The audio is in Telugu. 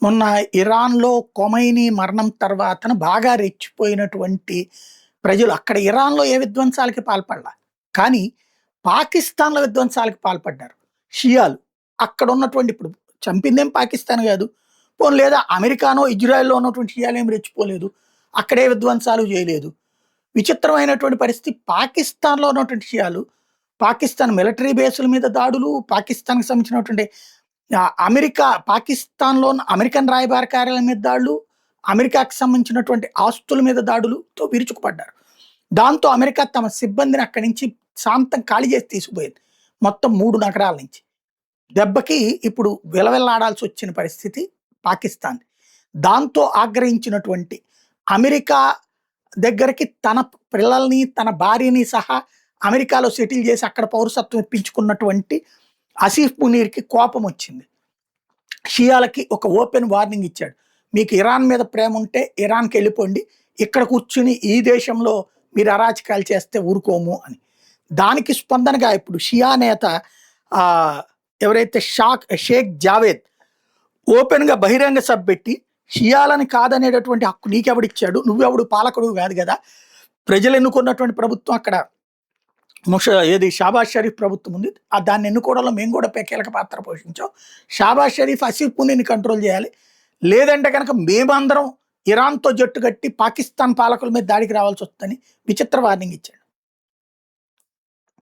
మొన్న ఇరాన్‌లో ఖొమైనీ మరణం తర్వాతన బాగా రెచ్చిపోయినటువంటి ప్రజలు అక్కడ ఇరాన్‌లో ఏ విధ్వంసాలకి పాల్పడల. కానీ పాకిస్తాన్‌లో విధ్వంసాలకు పాల్పడ్డారు. షియాలు. అక్కడున్నటువంటి ఇప్పుడు చంపిందేం పాకిస్తాన్ గాదు. పోనీ లేదా అమెరికానో, ఇజ్రాయెల్‌లో ఉన్నటువంటి షియాలేమి రెచ్చిపోలేదు. అక్కడే విధ్వంసాలు జేయలేదు. విచిత్రమైనటువంటి పరిస్థితి పాకిస్తాన్‌లో ఉన్నటువంటి షియాలు, పాకిస్తాన్ మిలిటరీ బేసుల మీద దాడులు, పాకిస్తాన్‌కి సంబంధించినటువంటి పాకిస్తాన్‌లో ఉన్న అమెరికన్ రాయబార కార్యాలయం మీద దాడులు, అమెరికాకి సంబంధించినటువంటి ఆస్తుల మీద దాడులుతో విరుచుకుపడ్డారు. దాంతో అమెరికా తమ సిబ్బందిని అక్కడి నుంచి శాంతం ఖాళీ చేసి తీసుకుపోయింది. మొత్తం 3 నగరాల నుంచి. దెబ్బకి ఇప్పుడు విలవిల్లాడాల్సొచ్చిన పరిస్థితి పాకిస్తాన్‌ది. దాంతో ఆగ్రహించినటువంటి అమెరికా దగ్గరికి తన పిల్లల్ని, తన భార్యని సహా అమెరికాలో సెటిల్ చేసి అక్కడ పౌరసత్వం ఇప్పించుకున్నటువంటి ఆసిఫ్ మునీర్‌కి కోపమొచ్చింది. షియాలకి ఒక ఓపెన్ వార్నింగ్ ఇచ్చాడు. మీకు ఇరాన్ మీద ప్రేముంటే ఇరాన్‌కెళ్ళిపోండి. ఇక్కడ కూర్చొని ఈ దేశంలో మీరు అరాచకాలు చేస్తే ఊరుకోము అని. దానికి స్పందనగా ఇప్పుడు షియా నేత ఎవరైతే షేక్ జావేద్ ఓపెన్‌గా బహిరంగ సభ పెట్టి షియాలని కాదనేటటువంటి హక్కు నీకెవడిచ్చాడు? నువ్వెవడు పాలకుడివి గాదు గదా! ప్రజలు ఎన్నుకున్నటువంటి ప్రభుత్వం అక్కడ షాబాజ్ షరీఫ్ ప్రభుత్వం ఉంది. దాన్ని ఎన్నుకోవడంలో మేము కూడా కీలక పాత్ర పోషించాం. షాబాజ్ షరీఫ్ ఆసిఫ్ మునీర్‌ని కంట్రోల్ చేయాలి. లేదంటే గనక మేమందరం ఇరాన్‌తో జట్టు కట్టి పాకిస్తాన్ పాలకుల మీద దాడికి రావాల్సొస్తదని విచిత్ర వార్నింగ్ ఇచ్చాడు.